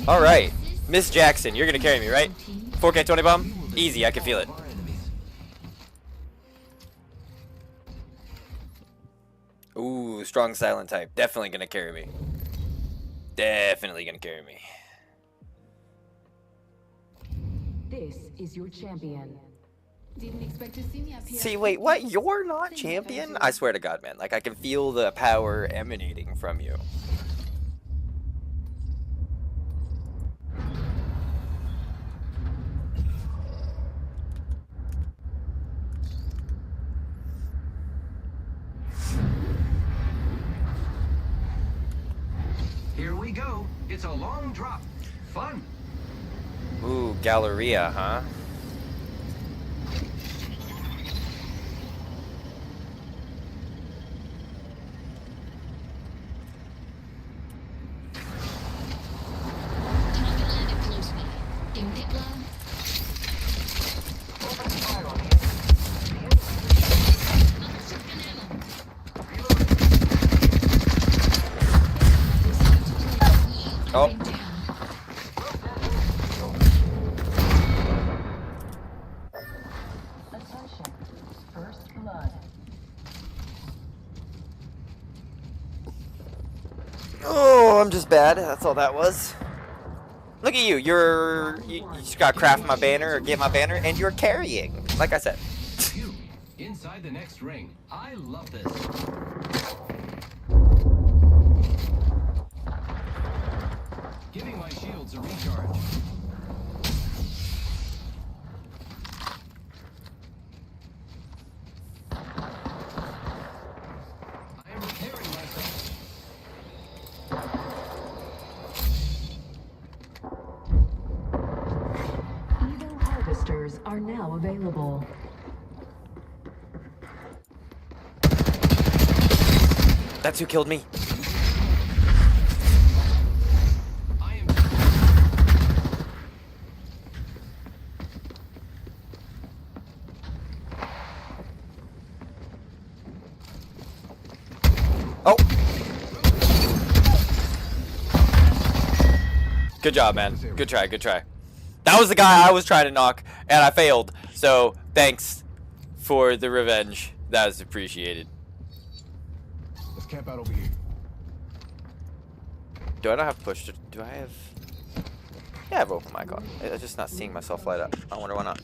Alright. Miss Jackson, you're gonna carry me, right? 4K 20 bomb? Easy, I can feel it. Ooh, strong silent type. Definitely gonna carry me. Definitely gonna carry me. This is your champion. Didn't expect to see me up here. See, wait, what? You're not champion? I swear to God, man. Like, I can feel the power emanating from you. Here we go. It's a long drop. Fun. Ooh, Galleria, huh? Oh. Attention. First blood. Oh, I'm just bad. That's all that was. Look at you. You just gotta craft my banner or get my banner, and you're carrying. Like I said. You inside the next ring. I love this. Giving my shields a recharge. I am repairing myself. Evo harvesters are now available. That's who killed me. Oh. Good job, man. Good try, good try. That was the guy I was trying to knock, and I failed. So, thanks for the revenge. That was appreciated. Let's camp out over here. Do I not have push? Do I have... Yeah, I have open mic on. I'm just not seeing myself light up. I wonder why not.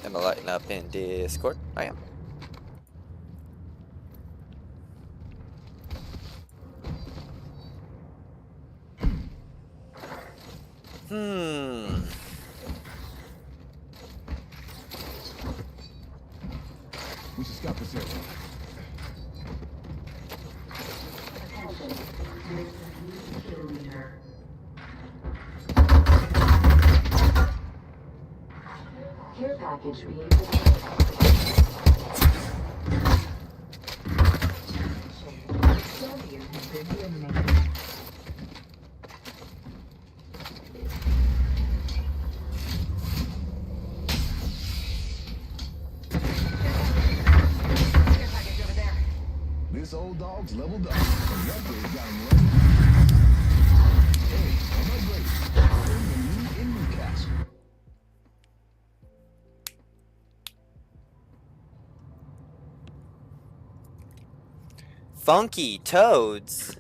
Am I lighting up in Discord? I am. We should scout this area. Care package being Champion has been eliminated. This old dog's leveled up. The upgrade got him running. Hey, I'm upgraded. Bring the new in Newcastle. Funky Toads.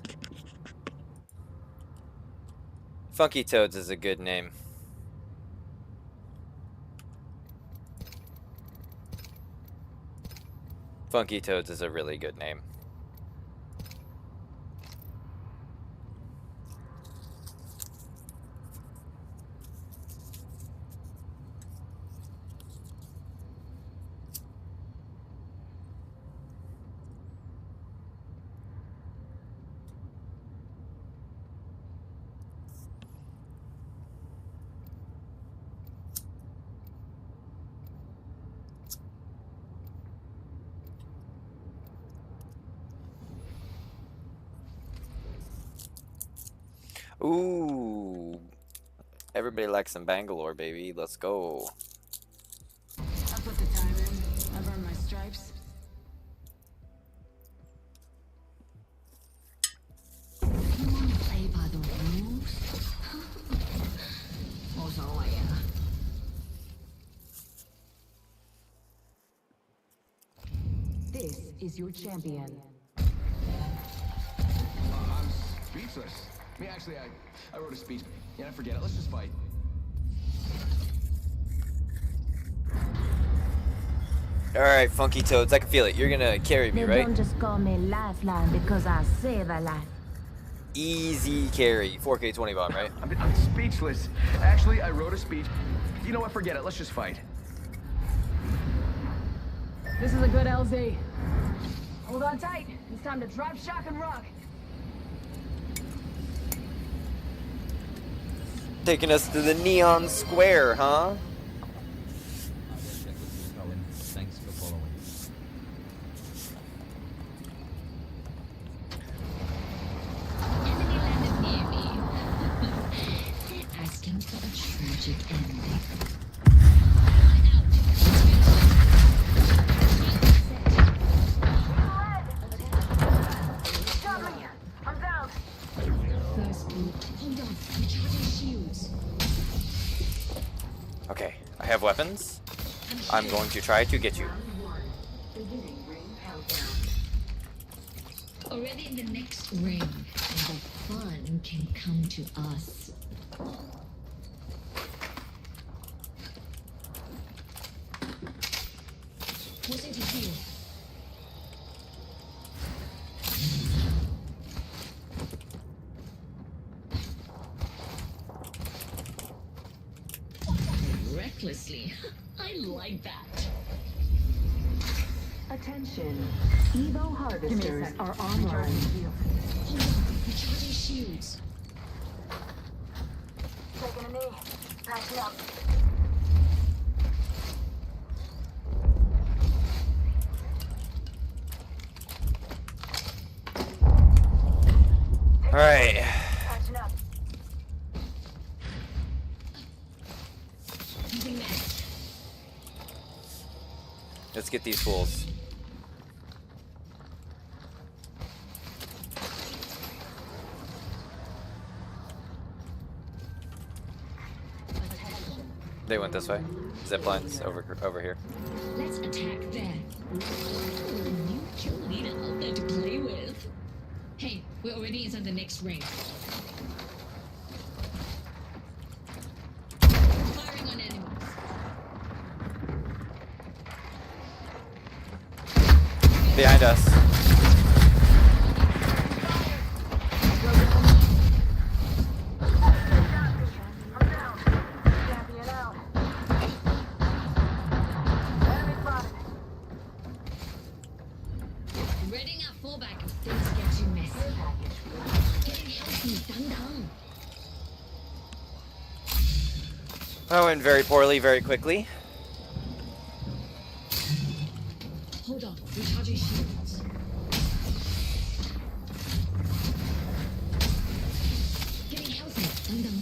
Funky Toads is a good name. Funky Toads is a really good name. Ooh. Everybody likes some Bangalore, baby. Let's go. I put the time in. I've earned my stripes. is your champion. I'm speechless. Me, actually, I wrote a speech. Yeah, forget it. Let's just fight. Alright, Funky Toads, I can feel it. You're gonna carry me, They right? don't just call me Lifeline because I save a life. Easy carry. 4K 20 bomb, right? I'm speechless. Actually, I wrote a speech. You know what? Forget it. Let's just fight. This is a good LZ. Hold on tight. It's time to drop, shock, and rock. Taking us to the Neon Square, huh? Thanks for following. Enemy landed near me. They're asking for a tragic ending. First group, hold on, recharging shields. Okay, I have weapons. I'm going to try to get you. Already in the next ring, and the fun can come to us. Forcing to heal. Recklessly. I like that. Attention. Evo harvesters are online. Hold on, recharging shields. Taking a knee. Patching up. Alright. Patching up. Using that. Let's get these fools. They went this way. Zip lines over here. Let's attack there. Ooh, new kill leader out there to play with. Hey, we're already inside the next ring. Firing on enemies. Behind us. Readying up fallback if things get too messy. Getting healthy, dun. That went very poorly, very quickly. Hold on, recharging shields. Getting healthy, dun.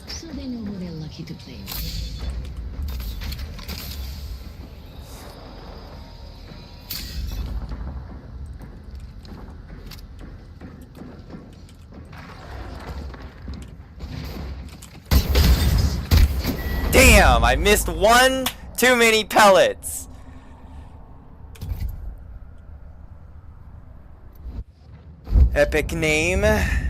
So they know who they're lucky to play with. Damn, I missed one too many pellets. Epic name. Yeah,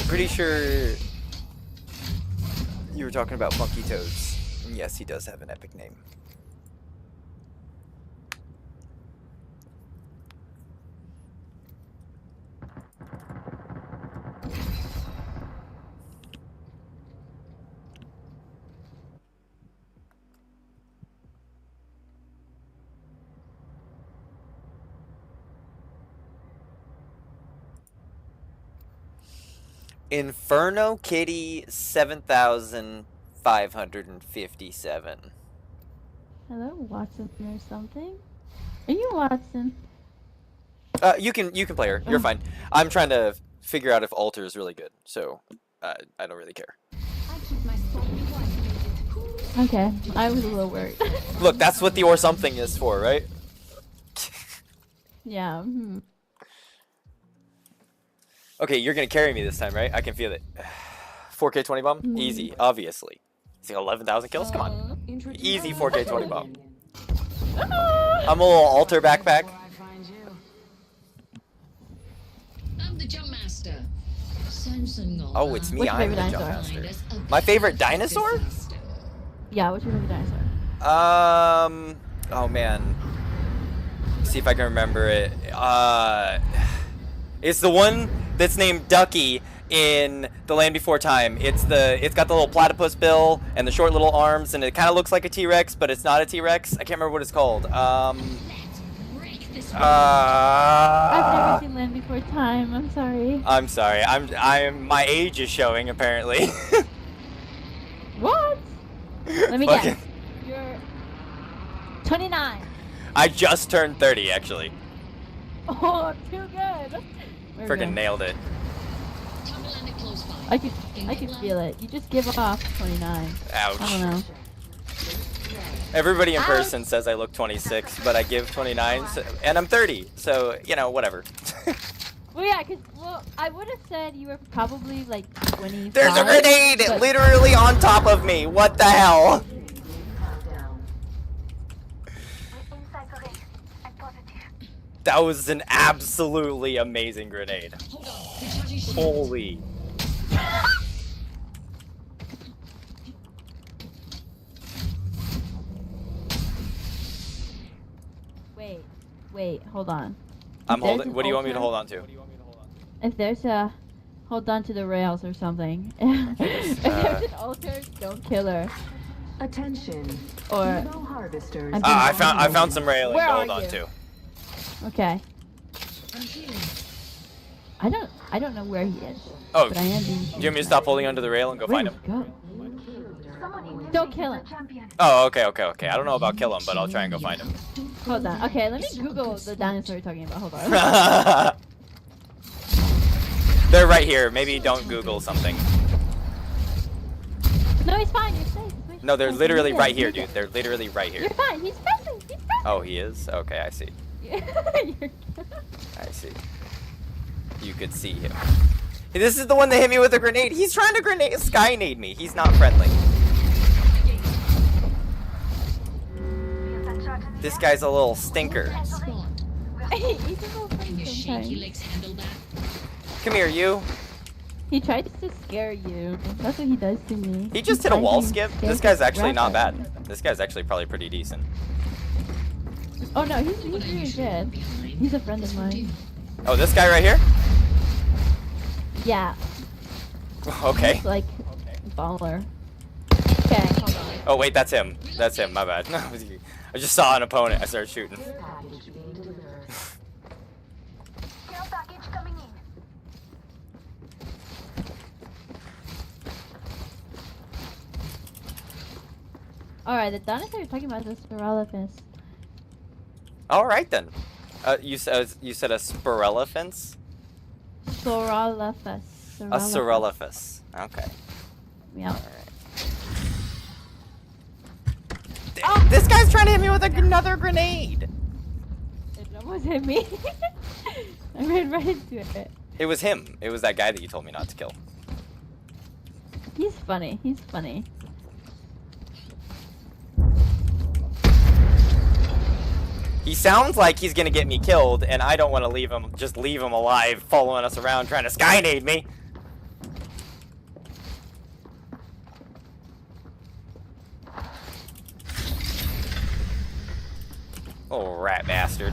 pretty sure you were talking about Funky Toads. And yes, he does have an epic name. Inferno Kitty 7557. Hello, Wattson or something? Are you Wattson? You can play her. You're fine. I'm trying to figure out if alter is really good, so I don't really care. I keep my spot twice. Okay, I was a little worried. Look, that's what the or something is for, right? Yeah. Okay, you're gonna carry me this time, right? I can feel it. 4K 20 bomb? Easy, obviously. See 11,000 kills? Come on. Easy 4K 20 bomb. I'm a little altar backpack. I'm the jump master. Samson Oh, it's me. What's your I'm the favorite jump dinosaur? master. My favorite dinosaur? Yeah, what's your favorite dinosaur? Oh man. See if I can remember it. It's the one that's named Ducky in The Land Before Time. It's got the little platypus bill and the short little arms, and it kind of looks like a T-Rex, but it's not a T-Rex. I can't remember what it's called. I've never seen Land Before Time. I'm sorry. I'm sorry. My age is showing apparently. What? Let me guess. You're 29. I just turned 30 actually. Oh, too good. Freaking nailed it. I could feel it. You just give off 29. Ouch. I don't know. Everybody in person says I look 26, but I give 29, and I'm 30, so, you know, whatever. Well, yeah, I would have said you were probably like 25. There's a grenade literally on top of me. What the hell? That was an absolutely amazing grenade. Holy. Wait, hold on. I'm holding. What do you want me to hold on to? If there's a, hold on to the rails or something. If there's an altar, don't kill her. Attention. Or No harvesters. I found some railing Where to are hold on you? to. Okay. I don't know where he is. Oh, But I am being. do you want me to stop holding onto the rail and go Where find did him? he go? Don't kill him. Oh, okay. I don't know about kill him, but I'll try and go find him. Hold on. Okay, let me Google the dinosaur you're talking about. Hold on. They're right here. Maybe don't Google something. No, he's fine. You're safe. No, they're literally right here, dude. They're literally right here. You're fine. He's friendly. He's friendly. Oh, he is? Okay, I see. You're I see. You could see him. This is the one that hit me with a grenade. He's trying to skynade me. He's not friendly. This guy's a little stinker. He's a little Can funny your shaky sometimes. legs handle that? Come here, you. He tries to scare you. That's what he does to me. He just hit a tries wall to skip. scare This guy's the actually not crap out bad. of me. This guy's actually probably pretty decent. Oh no, he's really good. He's a friend of mine. Oh, this guy right here? Yeah. Okay. He's like baller. Okay, hold on. Oh, wait, that's him. That's him. My bad. I just saw an opponent. I started shooting. Alright, the dinosaur you're talking about is a Spiralophus. All right then. You said a Spiralophus? Spiralophus. A Spiralophus. Okay. Yeah. Oh, this guy's trying to hit me with another grenade. It almost hit me. I ran right into it. It was him. It was that guy that you told me not to kill. He's funny. He's funny. He sounds like he's gonna get me killed, and I don't want to leave him alive, following us around, trying to skynade me. Oh, rat bastard.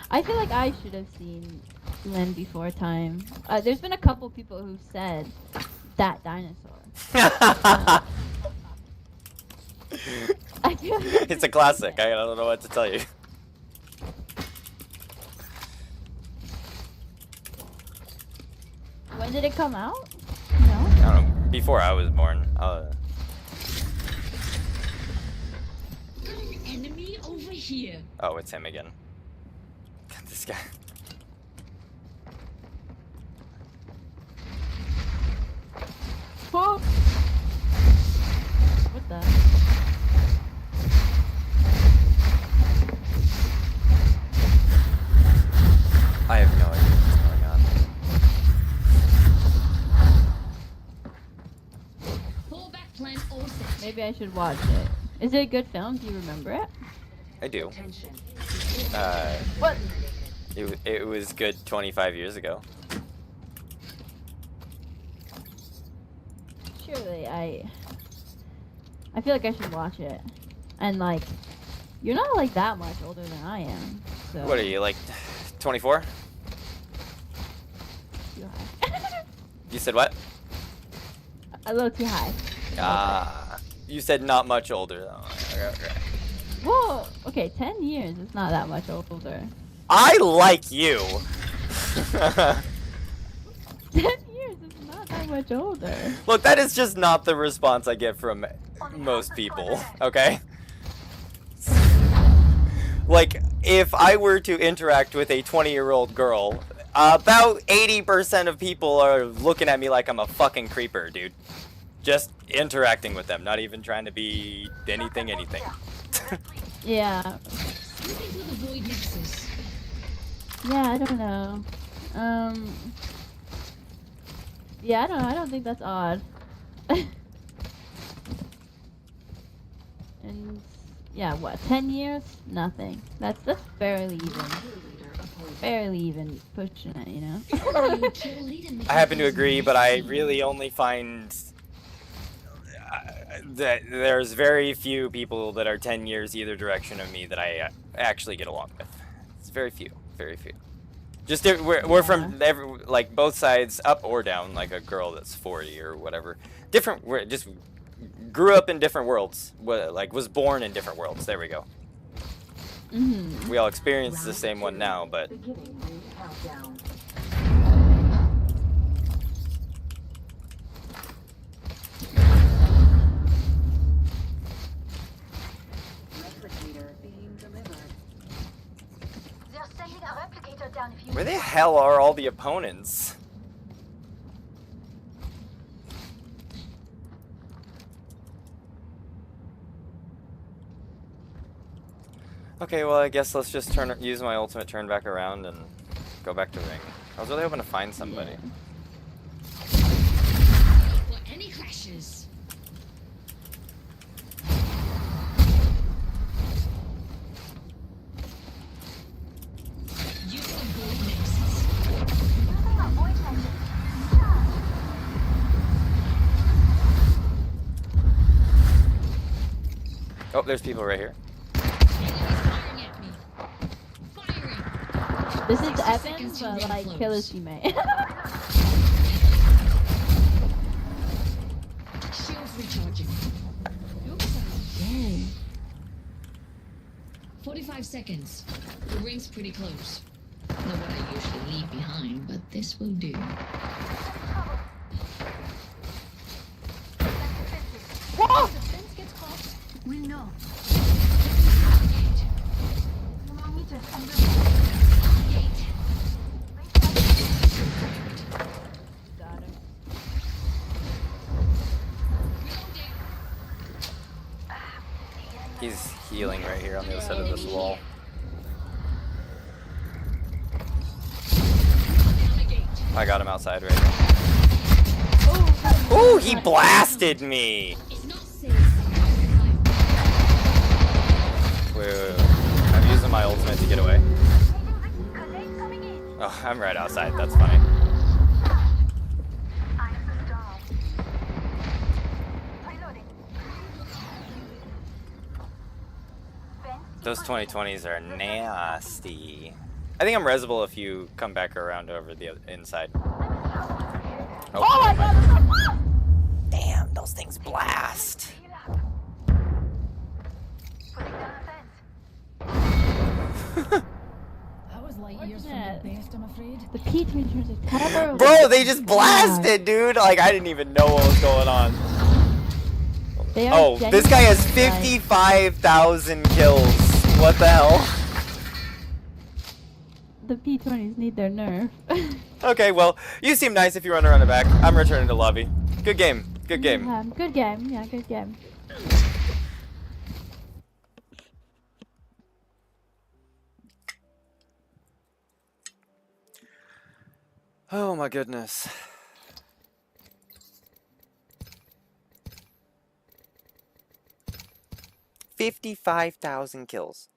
I feel like I should have seen Land Before Time. There's been a couple people who said that dinosaur. I feel like It's a classic. I don't know what to tell you. When did it come out? No. I don't know. Before I was born. Got an enemy over here. Oh, it's him again. This guy. Whoa. What the? maybe I should watch it. Is it a good film? Do you remember it? I do. What? It was good 25 years ago. Surely I feel like I should watch it. And like, you're not like that much older than I am. So. What are you, like 24? Too high. You said what? A little too high. You said not much older though. Okay. Whoa. Okay, 10 years. It's not that much older. I like you. 10 years is not that much older. Look, that is just not the response I get from most people, okay? Like, if I were to interact with a 20-year-old girl, about 80% of people are looking at me like I'm a fucking creeper, dude. Just interacting with them, not even trying to be anything. Yeah. Looking for the void nexus. Yeah, I don't know. Yeah, I don't know. I don't think that's odd. And yeah, what? 10 years? Nothing. That's barely even pushing it, you know. I happen to agree, but I really only find that there's very few people that are 10 years either direction of me that I actually get along with. It's very few. Just we're from like both sides, up or down. Like a girl that's 40 or whatever. Different. We're just grew up in different worlds. Like was born in different worlds. There we go. Mm-hmm. We all experience the same one now, but. Beginning ring countdown. Replicator being delivered. They're sending a replicator down if you... Where the hell are all the opponents? Okay, well I guess let's just use my ultimate, turn back around, and go back to ring. I was really hoping to find somebody. For any crashes. Use the void nexus. Oh, there's people right here. Firing at me. Firing. This is 60 Evans, seconds to but ring like close. kill his teammate. Shields recharging. Dang. 45 seconds. The ring's pretty close. Not what I usually leave behind, but this will do. Whoa! Defense gets caught. We know. Gate. Got him. He's healing right here on the other side of this wall. Down the gate. I got him outside right now. Ooh, he blasted me! It's not safe. Wait. I'm using my ultimate to get away. Oh, I'm right outside. That's funny. Those 2020s are nasty. I think I'm resable if you come back around over the inside. Oh my god! Damn, those things blast. That was light years from Yeah. the best, I'm afraid. The P-Twins are terrible. Bro, they just blasted, dude. Like, I didn't even know what was going on. They are Oh, this guy has genuinely, like, 55,000 kills. What the hell? The P-20s need their nerf. Okay, well, you seem nice if you run around the back. I'm returning to lobby. Good game. Good game. Good game. Yeah, good game. Oh my goodness. 55,000 kills.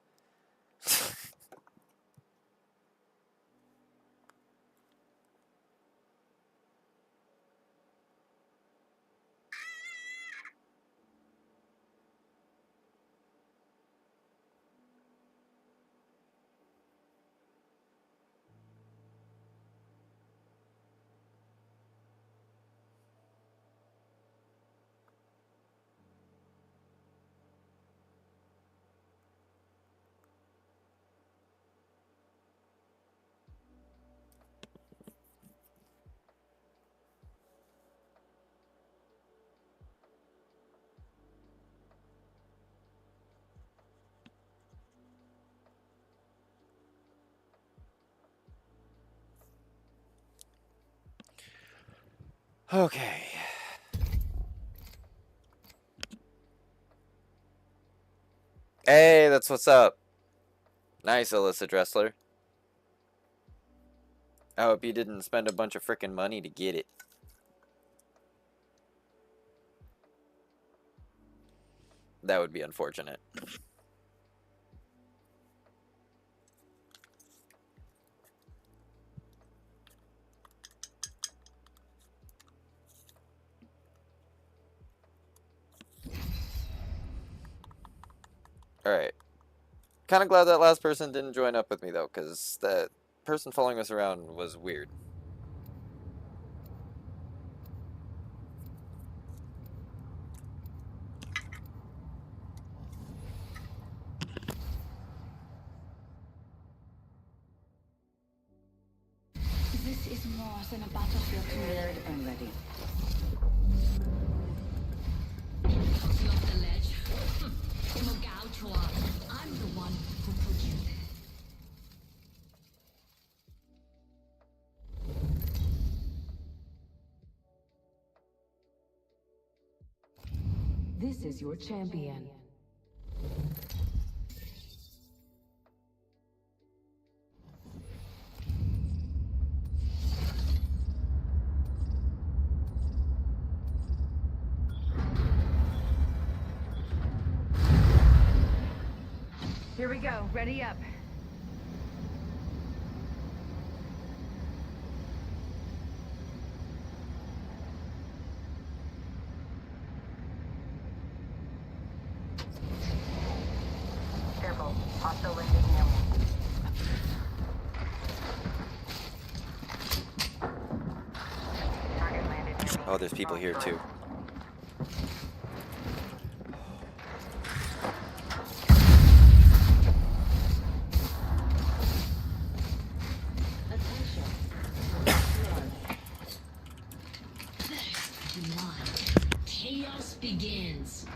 Okay. Hey, that's what's up. Nice, Alyssa Dressler. I hope you didn't spend a bunch of frickin' money to get it. That would be unfortunate. Alright. Kind of glad that last person didn't join up with me, though, because that person following us around was weird. This is more than a battlefield to me. I'm ready. You off the ledge? I'm the one who put you there. This is your champion. Here we go. Ready up. Careful. Hostile landing near me. Target landed near me. Oh, there's people here, too. Chaos begins.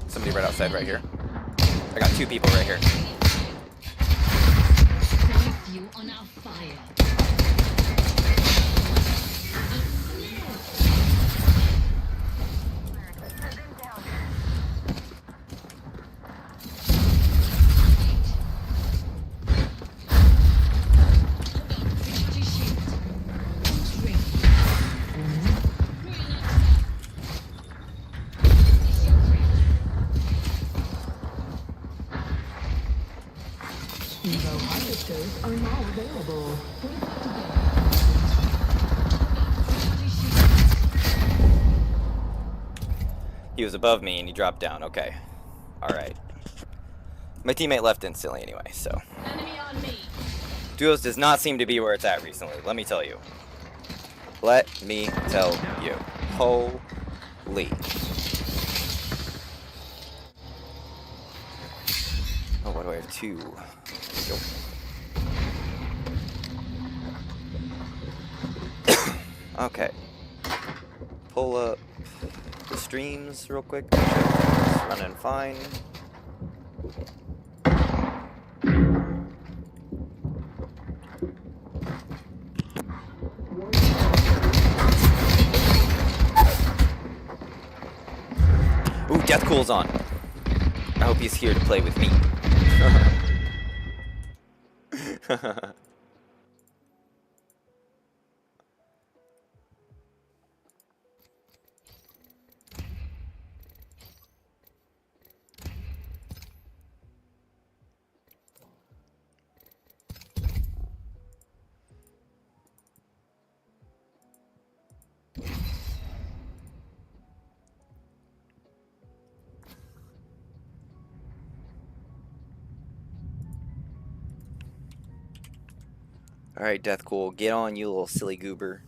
Somebody right outside right here. I got two people right here. Place you on our fire. Evo harvesters are now available. He was above me and he dropped down. Okay. Alright. My teammate left instantly anyway, so. Enemy on me. Duos does not seem to be where it's at recently, let me tell you. Let me tell you. Holy. Oh, what do I have? Two. Nope. Okay. Pull up the streams real quick. Make sure everything's running fine. Ooh, Death Cool's on. I hope he's here to play with me. Alright, Death Cool, get on, you little silly goober.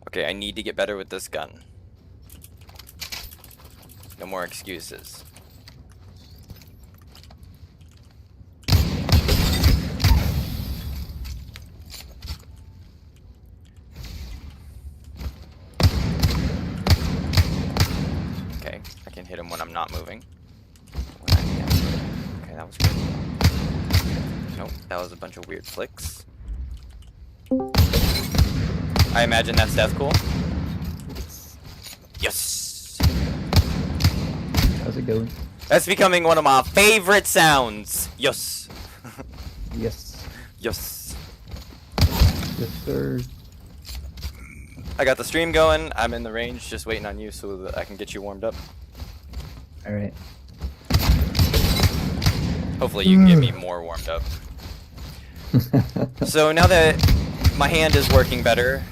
Okay, I need to get better with this gun. No more excuses. Okay, I can hit him when I'm not moving. Okay, that was good. Nope, that was a bunch of weird flicks. I imagine that's Death Cool. Yes! How's it going? That's becoming one of my favorite sounds. Yes. Yes. Yes. Yes, sir. I got the stream going. I'm in the range, just waiting on you so that I can get you warmed up. Alright. Hopefully you can get me more warmed up. So now that my hand is working better,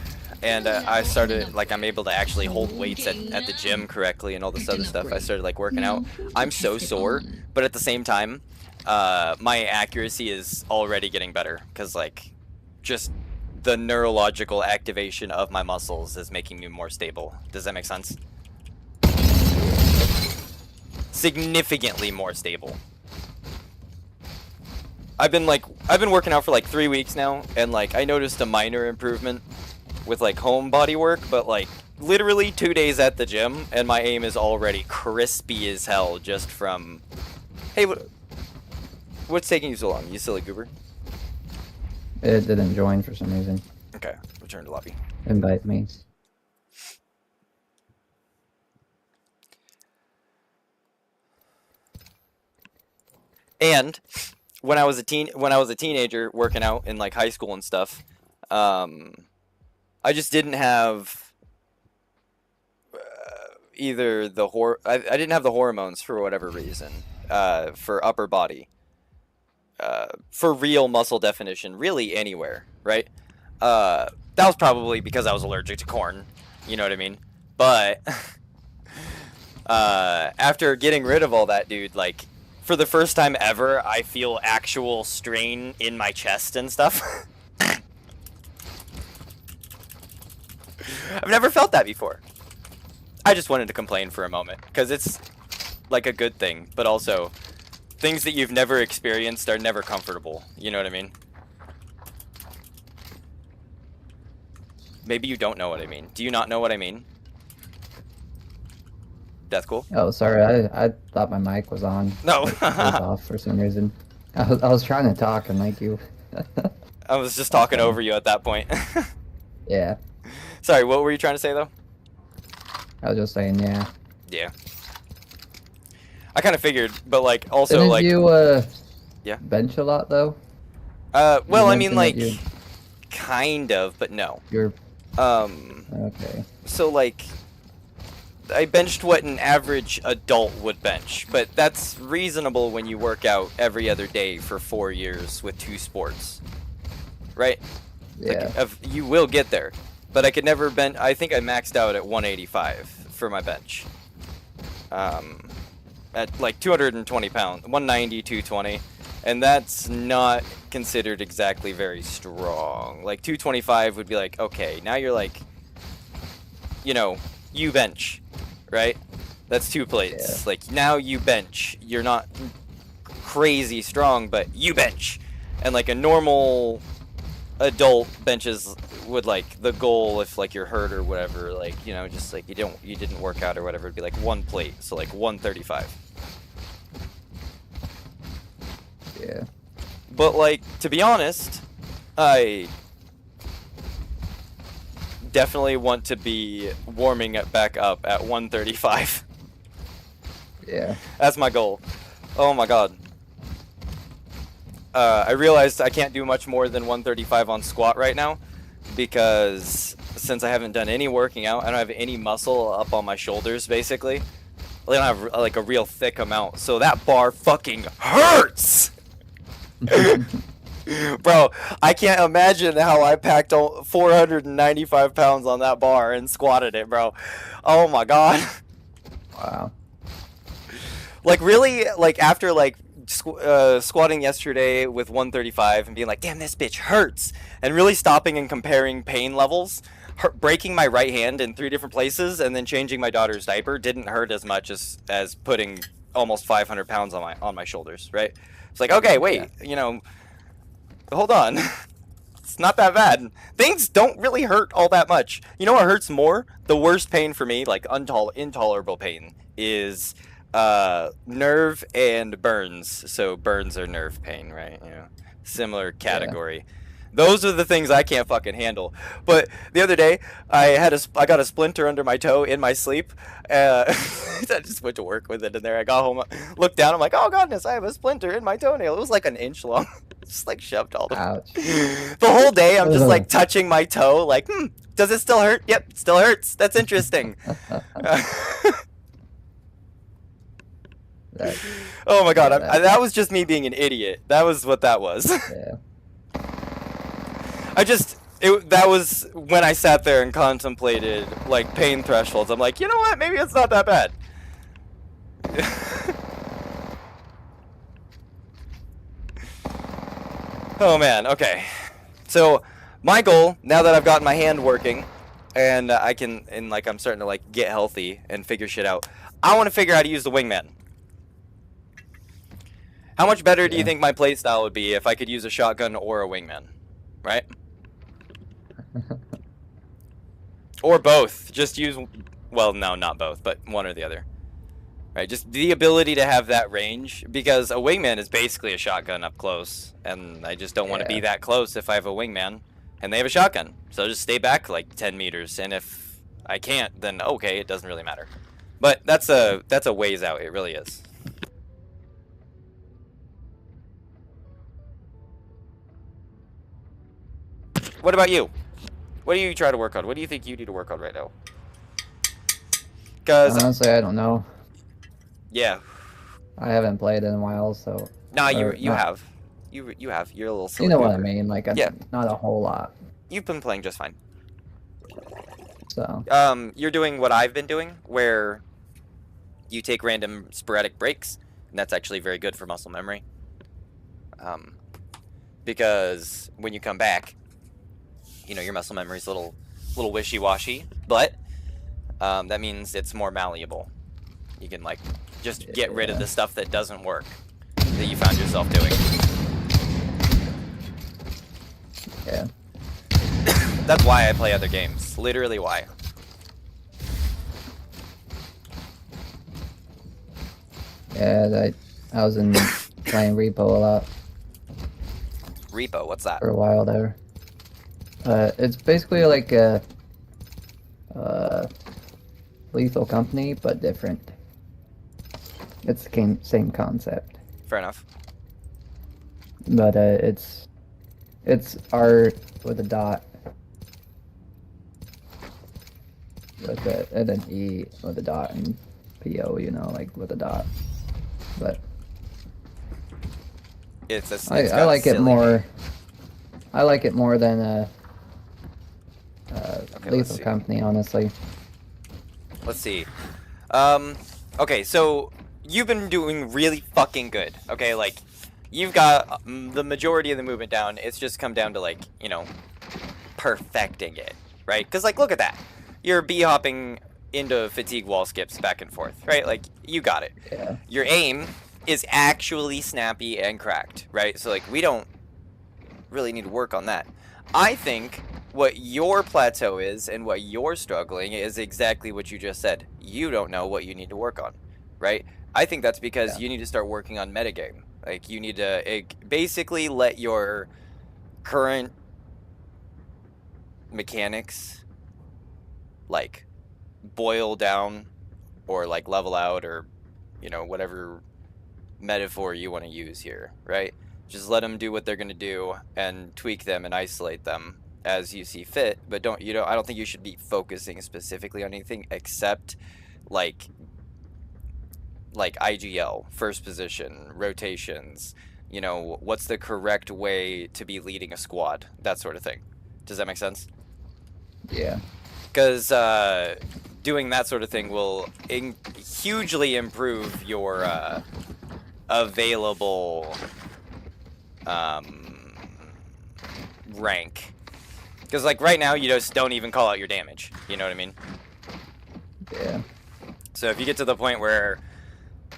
and I started, like, I'm able to actually hold weights at the gym correctly and all this other stuff. I started, like, working out. I'm so sore, but at the same time, my accuracy is already getting better. Because, like, just the neurological activation of my muscles is making me more stable. Does that make sense? Significantly more stable. I've been working out for, like, 3 weeks now, and, like, I noticed a minor improvement with like home body work, but like literally 2 days at the gym and my aim is already crispy as hell just from... Hey, what's taking you so long, you silly goober? It didn't join for some reason. Okay, return to lobby. Invite me. And when I was a teenager working out in like high school and stuff, I just didn't have either the I didn't have the hormones for whatever reason for upper body for real muscle definition really anywhere, right? That was probably because I was allergic to corn, you know what I mean? But after getting rid of all that, dude, like for the first time ever I feel actual strain in my chest and stuff. I've never felt that before. I just wanted to complain for a moment, because it's like a good thing, but also things that you've never experienced are never comfortable, you know what I mean? Maybe you don't know what I mean. Do you not know what I mean? Death Cool? Oh, sorry, I thought my mic was on. No. It was off for some reason. I was trying to talk and like you. I was just talking over you at that point. Yeah. Sorry, what were you trying to say, though? I was just saying, yeah. Yeah. I kind of figured, but, like, also, Didn't like... you, yeah. bench a lot, though? Well, You I mean, mentioned like, that kind of, but no. You're... Okay. So, like, I benched what an average adult would bench, but that's reasonable when you work out every other day for 4 years with 2 sports. Right? Yeah. Like, you will get there. But I could never bench. I think I maxed out at 185 for my bench. At like 220 pounds, 190, 220. And that's not considered exactly very strong. Like 225 would be like, okay, now you're like, you know, you bench, right? That's 2 plates. Yeah. Like now you bench. You're not crazy strong, but you bench. And like a normal adult benches would, like, the goal if like you're hurt or whatever, like, you know, just like you didn't work out or whatever, it'd be like 1 plate, so like 135. Yeah. But like, to be honest, I definitely want to be warming it back up at 135. Yeah. That's my goal. Oh my god. I realized I can't do much more than 135 on squat right now, because since I haven't done any working out, I don't have any muscle up on my shoulders, basically. They don't have like a real thick amount, so that bar fucking hurts. Bro, I can't imagine how I packed 495 pounds on that bar and squatted it, bro. Oh my god. Wow. Like really, like after like squatting yesterday with 135 and being like, damn, this bitch hurts, and really stopping and comparing pain levels, breaking my right hand in 3 different places and then changing my daughter's diaper didn't hurt as much as putting almost 500 pounds on my shoulders, right? It's like, okay, wait, you know, hold on. It's not that bad. Things don't really hurt all that much. You know what hurts more? The worst pain for me, like intolerable pain, is nerve and burns. So burns are nerve pain, right? You know, similar category. Yeah. Those are the things I can't fucking handle. But the other day, I got a splinter under my toe in my sleep. I just went to work with it in there. I got home, looked down. I'm like, oh goodness, I have a splinter in my toenail. It was like an inch long. Just like shoved all the. Ouch. The whole day, I'm just like touching my toe. Like, does it still hurt? Yep, it still hurts. That's interesting. Oh my god, that was just me being an idiot. That was what that was. Yeah. That was when I sat there and contemplated like pain thresholds. I'm like, you know what? Maybe it's not that bad. Oh man, okay. So my goal, now that I've gotten my hand working and I'm starting to like get healthy and figure shit out, I want to figure out how to use the wingman. How much better do you think my playstyle would be if I could use a shotgun or a wingman? Right? Or both. Just use, well, no, not both, but one or the other. Right? Just the ability to have that range, because a wingman is basically a shotgun up close, and I just don't want to be that close if I have a wingman and they have a shotgun. So just stay back like 10 meters, and if I can't, then okay, it doesn't really matter. But that's a ways out, it really is. What about you? What do you try to work on? What do you think you need to work on right now? Because honestly, I don't know. Yeah. I haven't played in a while, so. Nah, you have. You have. You're a little silly. You know what I mean? Like, not a whole lot. You've been playing just fine. So. You're doing what I've been doing, where you take random sporadic breaks, and that's actually very good for muscle memory. Because when you come back, you know, your muscle memory is a little wishy-washy, but that means it's more malleable. You can like just get rid of the stuff that doesn't work that you found yourself doing. Yeah. That's why I play other games. Literally why. Yeah, I was playing Repo a lot. Repo, what's that? For a while there. It's basically like a Lethal Company, but different. It's the same concept. Fair enough. But it's R with a dot. And then E with a dot, and PO, you know, like with a dot. But I like it more. I like it more than Lethal Company, honestly. Let's see. Okay, so you've been doing really fucking good. Okay, like you've got the majority of the movement down. It's just come down to like, you know, perfecting it, right? Because like, look at that. You're b-hopping into fatigue wall skips back and forth, right? Like, you got it. Yeah. Your aim is actually snappy and cracked, right? So like, we don't really need to work on that. I think what your plateau is and what you're struggling is exactly what you just said. You don't know what you need to work on, right? I think that's because you need to start working on metagame. Like, you need to basically let your current mechanics like boil down or like level out, or you know, whatever metaphor you want to use here, right? Just let them do what they're going to do and tweak them and isolate them as you see fit, but I don't think you should be focusing specifically on anything except like like IGL, first position, rotations, you know, what's the correct way to be leading a squad, that sort of thing. Does that make sense? Yeah. Because doing that sort of thing will hugely improve your available rank. Because like right now you just don't even call out your damage, you know what I mean? Yeah. So if you get to the point where,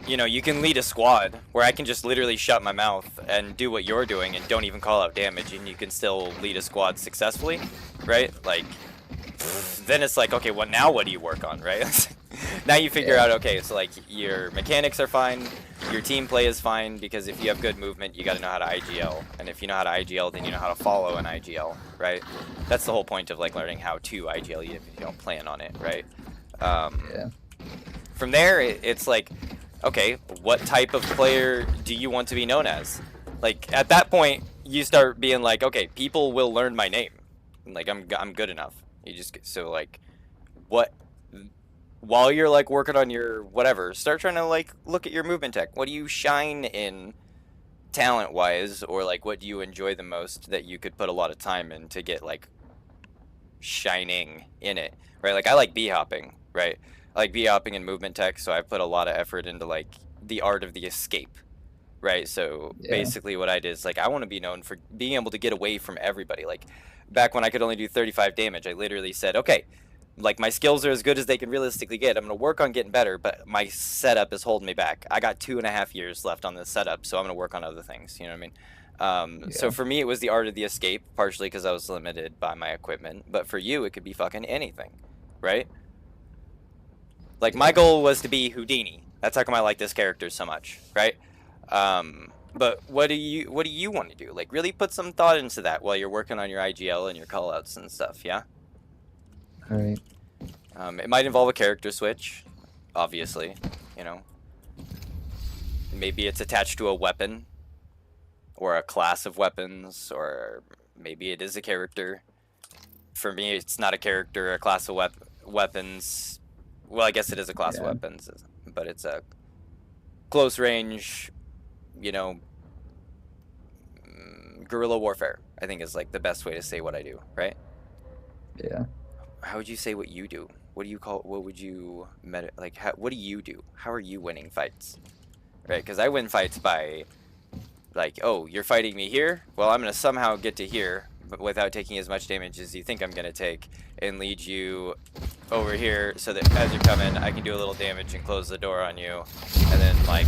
you know, you can lead a squad where I can just literally shut my mouth and do what you're doing and don't even call out damage, and you can still lead a squad successfully, right? Like, then it's like, okay, well, now what do you work on, right? Now you figure out, okay, so like your mechanics are fine, your team play is fine, because if you have good movement, you got to know how to IGL, and if you know how to IGL, then you know how to follow an IGL, right? That's the whole point of like learning how to IGL, even if you don't plan on it, right? Yeah. From there, it's like, okay, what type of player do you want to be known as? Like, at that point, you start being like, okay, people will learn my name. Like, I'm good enough. You just, so like, what, while you're like working on your whatever, start trying to like look at your movement tech. What do you shine in talent-wise, or like what do you enjoy the most that you could put a lot of time in to get like shining in it, right? Like, I like b-hopping, right? I like b-hopping and movement tech, so I put a lot of effort into like the art of the escape, right? So basically what I did is like, I want to be known for being able to get away from everybody. Like back when I could only do 35 damage, I literally said, okay, like my skills are as good as they can realistically get. I'm going to work on getting better, but my setup is holding me back. I got 2.5 years left on this setup, so I'm going to work on other things, you know what I mean? So for me, it was the art of the escape, partially because I was limited by my equipment, but for you, it could be fucking anything, right? Like, my goal was to be Houdini. That's how come I like this character so much, right? But what do you want to do? Like, really put some thought into that while you're working on your IGL and your callouts and stuff, yeah? All right. It might involve a character switch, obviously, you know. Maybe it's attached to a weapon, or a class of weapons, or maybe it is a character. For me, it's not a character, a class of weapons. Well, I guess it is a class of weapons, but it's a close range, you know, guerrilla warfare, I think is like the best way to say what I do, right? Yeah. How would you say what you do? What do you call, what would you, like, what do you do? How are you winning fights? Right, because I win fights by, like, oh, you're fighting me here? Well, I'm going to somehow get to here, but without taking as much damage as you think I'm going to take, and lead you over here so that as you come in, I can do a little damage and close the door on you, and then, like,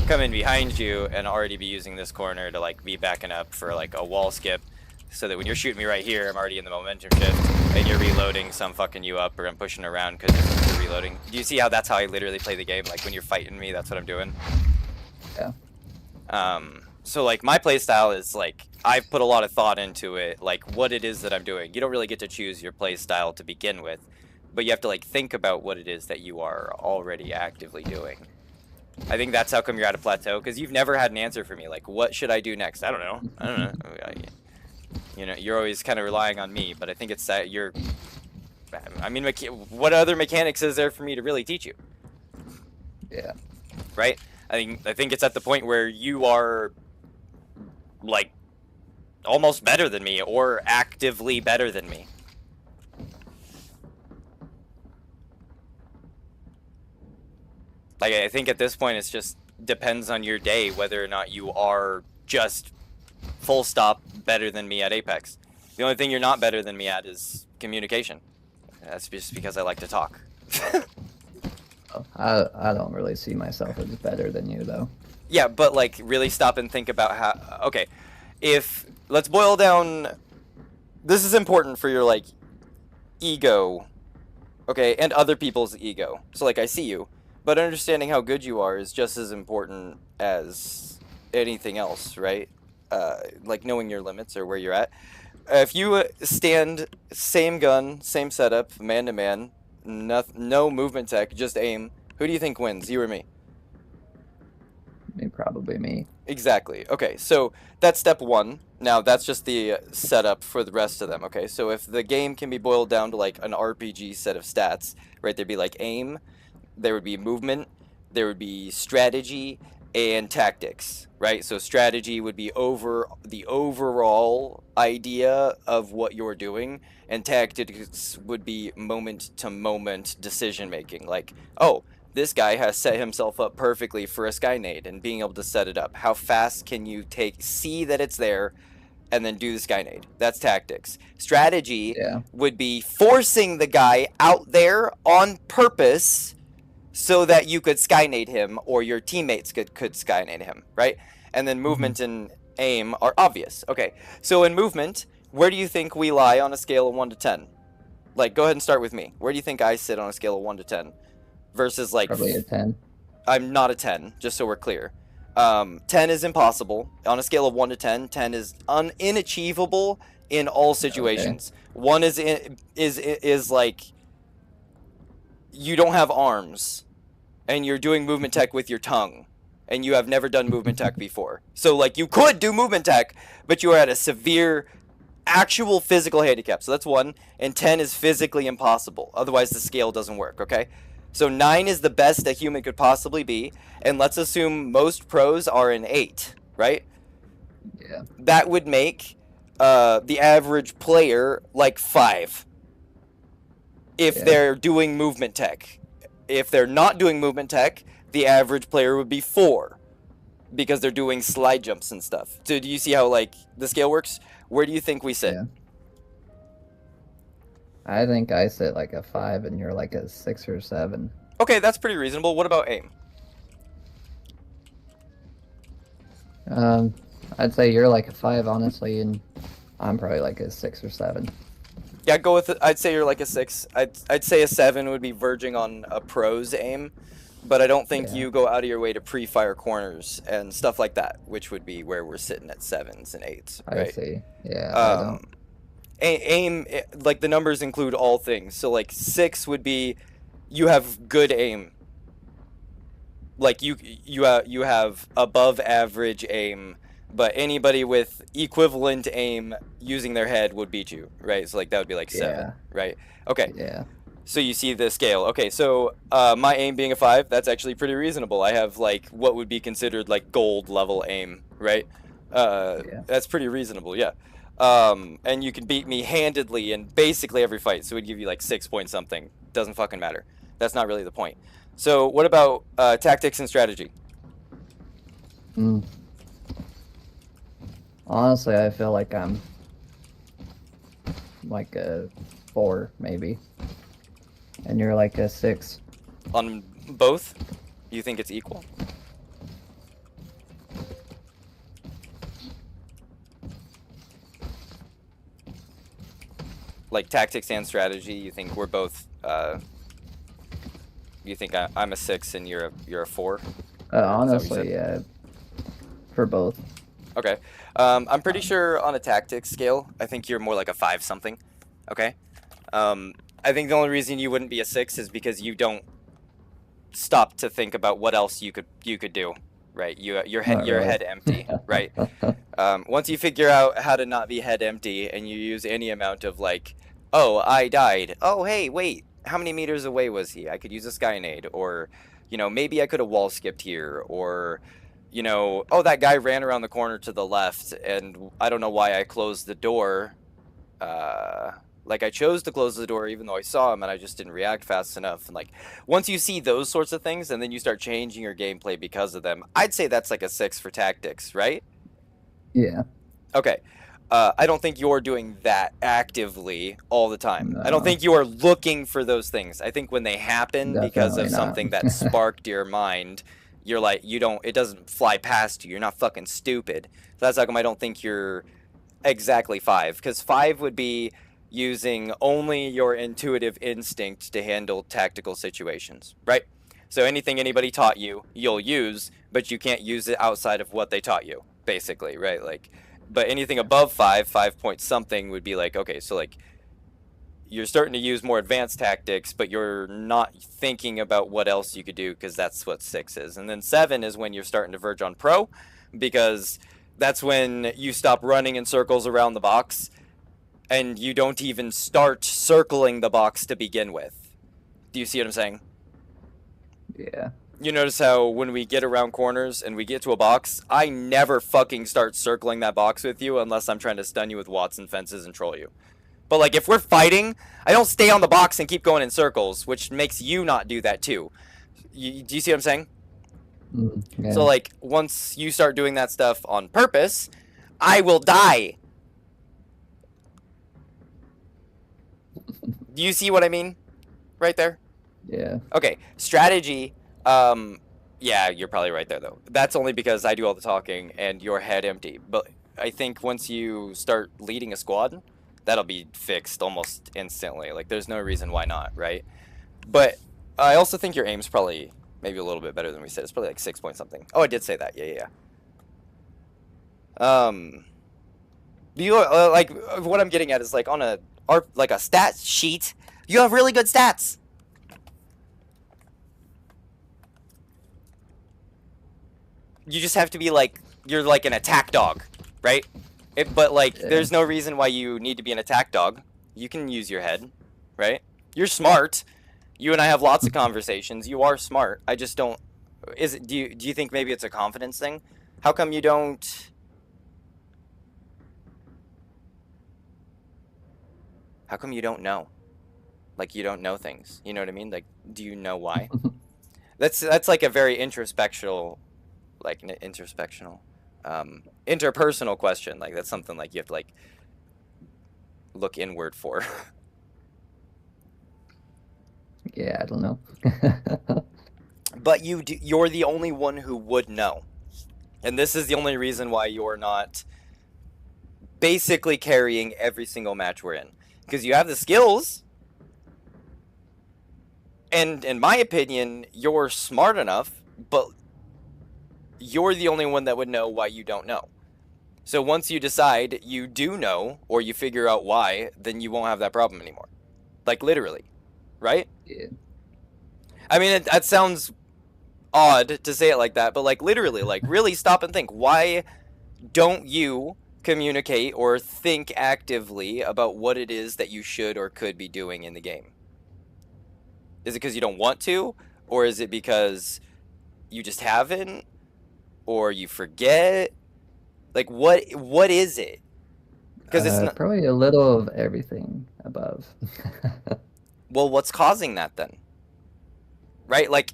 come in behind you and already be using this corner to, like, be backing up for, like, a wall skip, so that when you're shooting me right here, I'm already in the momentum shift, and you're reloading, so I'm fucking you up, or I'm pushing around because you're reloading. Do you see how that's how I literally play the game? Like, when you're fighting me, that's what I'm doing? Yeah. So like my playstyle is like, I've put a lot of thought into it, like what it is that I'm doing. You don't really get to choose your playstyle to begin with, but you have to like think about what it is that you are already actively doing. I think that's how come you're at a plateau, because you've never had an answer for me. Like, what should I do next? I don't know. You know, you're always kind of relying on me, but I think it's that you're, I mean, what other mechanics is there for me to really teach you? Yeah. Right? I think it's at the point where you are like almost better than me, or actively better than me. Like, I think at this point it's just depends on your day whether or not you are just full stop better than me at Apex. The only thing you're not better than me at is communication. That's just because I like to talk. I don't really see myself as better than you, though. Yeah, but like really stop and think about how, okay, if, let's boil down, this is important for your like ego, okay, and other people's ego. So like I see you, but understanding how good you are is just as important as anything else, right? Like knowing your limits or where you're at. If you stand same gun, same setup, man to man, no movement tech, just aim, who do you think wins, you or me? Probably me. Exactly. Okay, so that's step one. Now that's just the setup for the rest of them. Okay, so if the game can be boiled down to like an RPG set of stats, right? There'd be like aim, there would be movement, there would be strategy and tactics, right? So strategy would be over the overall idea of what you're doing, and tactics would be moment to moment decision making. Like, oh, this guy has set himself up perfectly for a Skynade and being able to set it up. How fast can you see that it's there and then do the Skynade? That's tactics. Strategy Yeah. would be forcing the guy out there on purpose so that you could Skynade him or your teammates could Skynade him, right? And then movement and aim are obvious. Okay, so in movement, where do you think we lie on a scale of 1 to 10? Like, go ahead and start with me. Where do you think I sit on a scale of 1 to 10? Versus, like... Probably a 10. I'm not a 10, just so we're clear. 10 is impossible. On a scale of 1 to 10, 10 is inachievable in all situations. Okay. 1 is like... You don't have arms, and you're doing movement tech with your tongue, and you have never done movement tech before. So, like, you could do movement tech, but you are at a severe, actual physical handicap. So that's 1, and 10 is physically impossible. Otherwise, the scale doesn't work, okay? So 9 is the best a human could possibly be, and let's assume most pros are an 8, right? Yeah. That would make the average player, like, 5. If they're doing movement tech. If they're not doing movement tech, the average player would be 4. Because they're doing slide jumps and stuff. So do you see how, like, the scale works? Where do you think we sit? Yeah. I think I sit like a 5 and you're like a 6 or 7. Okay, that's pretty reasonable. What about aim? I'd say you're like a 5, honestly, and I'm probably like a 6 or 7. Yeah, go with it. I'd say you're like a 6. I'd say a 7 would be verging on a pro's aim, but I don't think you go out of your way to pre-fire corners and stuff like that, which would be where we're sitting at 7s and 8s, right? I see. Yeah, I don't. Aim, like, the numbers include all things. So, like, 6 would be you have good aim. Like, you have above average aim, but anybody with equivalent aim using their head would beat you, right? So, like, that would be like 7, right? Okay. Yeah. So you see the scale. Okay, so my aim being a 5, that's actually pretty reasonable. I have, like, what would be considered, like, gold level aim, right? That's pretty reasonable, yeah. And you can beat me handedly in basically every fight, so it would give you, like, 6 point something. Doesn't fucking matter. That's not really the point. So what about tactics and strategy? Honestly, I feel like I'm like a 4, maybe. And you're like a 6. On both? You think it's equal? Like tactics and strategy, you think we're both, you think I'm a 6 and you're a 4? Honestly, yeah. For both. Okay. I'm pretty sure on a tactics scale, I think you're more like a 5 something. Okay. I think the only reason you wouldn't be a 6 is because you don't stop to think about what else you could do. Right. Your head empty. Right. Once you figure out how to not be head empty and you use any amount of, like, oh, I died. Oh, hey, wait. How many meters away was he? I could use a Skynade, or, you know, maybe I could have wall skipped here, or, you know, oh, that guy ran around the corner to the left, and I don't know why I closed the door. Like, I chose to close the door even though I saw him, and I just didn't react fast enough. And, like, once you see those sorts of things, and then you start changing your gameplay because of them, I'd say that's like a 6 for tactics, right? Yeah. Okay. I don't think you're doing that actively all the time. No. I don't think you are looking for those things. I think when they happen because of something that sparked your mind, you're like, it doesn't fly past you. You're not fucking stupid. So that's how come I don't think you're exactly 5. Because 5 would be using only your intuitive instinct to handle tactical situations, right? So anything anybody taught you, you'll use, but you can't use it outside of what they taught you, basically, right? Like, but anything above 5 point something would be like, okay, so, like, you're starting to use more advanced tactics, but you're not thinking about what else you could do, because that's what 6 is. And then 7 is when you're starting to verge on pro, because that's when you stop running in circles around the box, and you don't even start circling the box to begin with. Do you see what I'm saying? Yeah. You notice how when we get around corners and we get to a box, I never fucking start circling that box with you unless I'm trying to stun you with Wattson fences and troll you. But like if we're fighting, I don't stay on the box and keep going in circles, which makes you not do that too. Do you see what I'm saying? Yeah. So like once you start doing that stuff on purpose, I will die. Do you see what I mean? Right there? Yeah. Okay, strategy. Yeah, you're probably right there though. That's only because I do all the talking and your head empty. But I think once you start leading a squad, that'll be fixed almost instantly. Like there's no reason why not, right? But I also think your aim's probably maybe a little bit better than we said. It's probably like 6 point something. Oh, I did say that. Yeah. Do you like what I'm getting at is like on a stat sheet, you have really good stats. You just have to be like, you're like an attack dog, right? But like, there's no reason why you need to be an attack dog. You can use your head, right? You're smart. You and I have lots of conversations. You are smart. I just don't. Do you think maybe it's a confidence thing? How come you don't? How come you don't know? Like you don't know things. You know what I mean? Like, do you know why? That's like a very introspectional, interpersonal question. Like that's something like you have to like look inward for. Yeah, I don't know. But you're the only one who would know. And this is the only reason why you're not basically carrying every single match we're in. Because you have the skills. And in my opinion, you're smart enough, but you're the only one that would know why you don't know. So once you decide you do know, or you figure out why, then you won't have that problem anymore. Like literally, right? Yeah. I mean, that sounds odd to say it like that, but like literally, like really stop and think. Why don't you communicate or think actively about what it is that you should or could be doing in the game? Is it because you don't want to? Or is it because you just haven't? Or you forget? Like, what is it? Because it's not... Probably a little of everything above. Well, what's causing that then? Right? Like,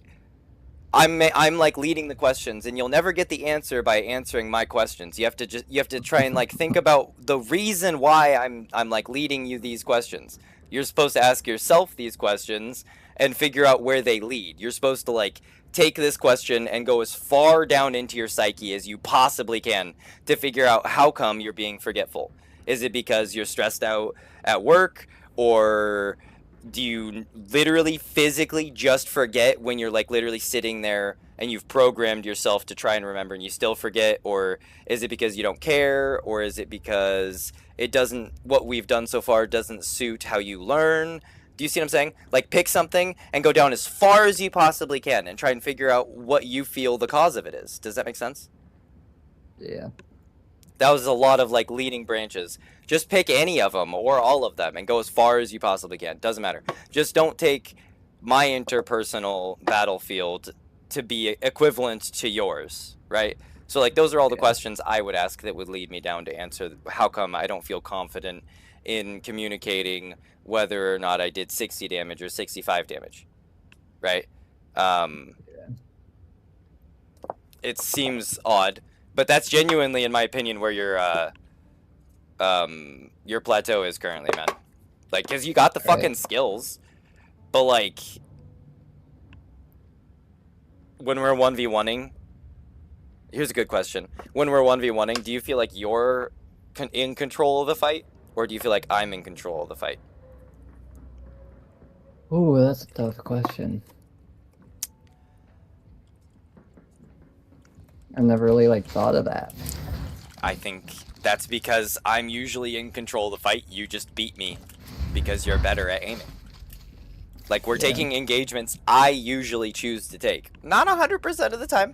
I'm like leading the questions, and you'll never get the answer by answering my questions. You have to try and like think about the reason why I'm like leading you these questions. You're supposed to ask yourself these questions and figure out where they lead. You're supposed to like take this question and go as far down into your psyche as you possibly can to figure out how come you're being forgetful. Is it because you're stressed out at work, or do you literally physically just forget when you're like literally sitting there and you've programmed yourself to try and remember and you still forget? Or is it because you don't care? Or is it because what we've done so far doesn't suit how you learn? Do you see what I'm saying? Like pick something and go down as far as you possibly can and try and figure out what you feel the cause of it is. Does that make sense? Yeah. That was a lot of like leading branches. Just pick any of them or all of them and go as far as you possibly can. Doesn't matter. Just don't take my interpersonal battlefield to be equivalent to yours, right? So like those are all the questions I would ask that would lead me down to answer how come I don't feel confident in communicating whether or not I did 60 damage or 65 damage, right? It seems odd, but that's genuinely, in my opinion, where your plateau is currently, man. Like, cause you got the fucking skills, but like, when we're 1v1ing, here's a good question. When we're 1v1ing, do you feel like you're in control of the fight, or do you feel like I'm in control of the fight? Ooh, that's a tough question. I've never really like thought of that. I think that's because I'm usually in control of the fight. You just beat me because you're better at aiming. Like, we're taking engagements I usually choose to take. Not 100% of the time.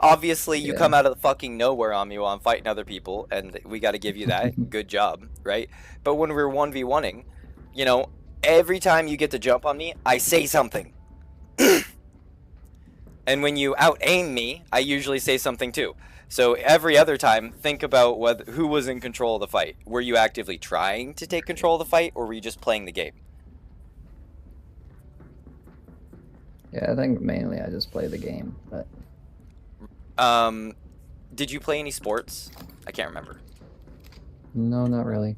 Obviously, you come out of the fucking nowhere on me while I'm fighting other people, and we got to give you that. Good job, right? But when we're 1v1ing, you know, every time you get to jump on me, I say something. And when you out-aim me, I usually say something too. So every other time, think about who was in control of the fight. Were you actively trying to take control of the fight, or were you just playing the game? Yeah, I think mainly I just play the game, but Did you play any sports? I can't remember. no, not really.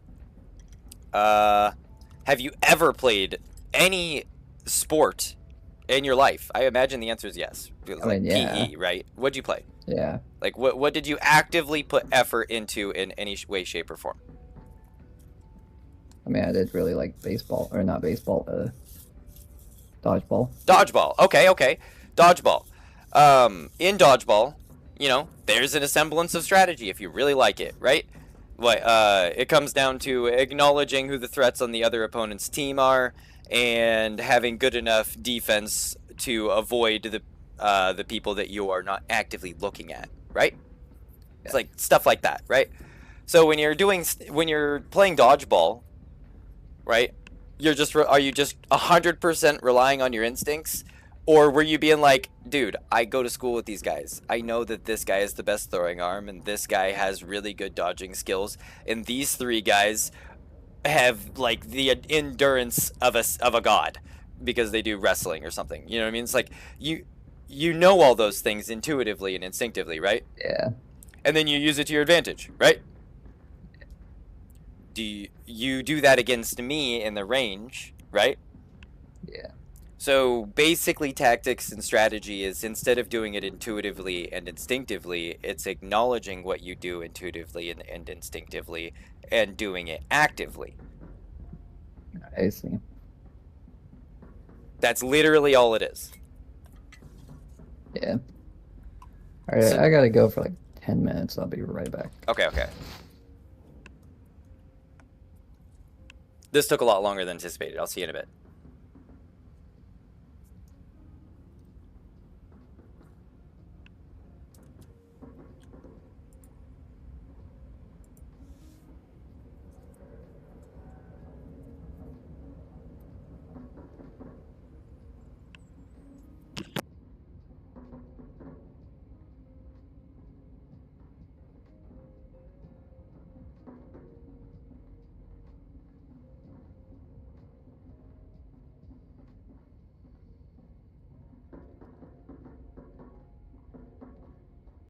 Have you ever played any sport in your life? I imagine the answer is yes. I mean, yeah. PE, right? What'd you play? Yeah. Like, what did you actively put effort into in any way, shape, or form? I mean, I did really like baseball, or not baseball, dodgeball. Dodgeball. Okay. Dodgeball. In dodgeball, you know, there's an semblance of strategy if you really like it, right? It comes down to acknowledging who the threats on the other opponent's team are and having good enough defense to avoid the people that you are not actively looking at, right? Yeah. It's like stuff like that, right? So when you're playing dodgeball, right? Are you just 100% relying on your instincts? Or were you being like, dude, I go to school with these guys. I know that this guy is the best throwing arm, and this guy has really good dodging skills, and these three guys have like the endurance of a god because they do wrestling or something. You know what I mean? It's like you know all those things intuitively and instinctively, right? Yeah. And then you use it to your advantage, right? You do that against me in the range, right? Yeah. So basically tactics and strategy is, instead of doing it intuitively and instinctively, it's acknowledging what you do intuitively and instinctively and doing it actively. I see. That's literally all it is. Yeah. Alright, I gotta go for like 10 minutes. I'll be right back. Okay. This took a lot longer than anticipated. I'll see you in a bit.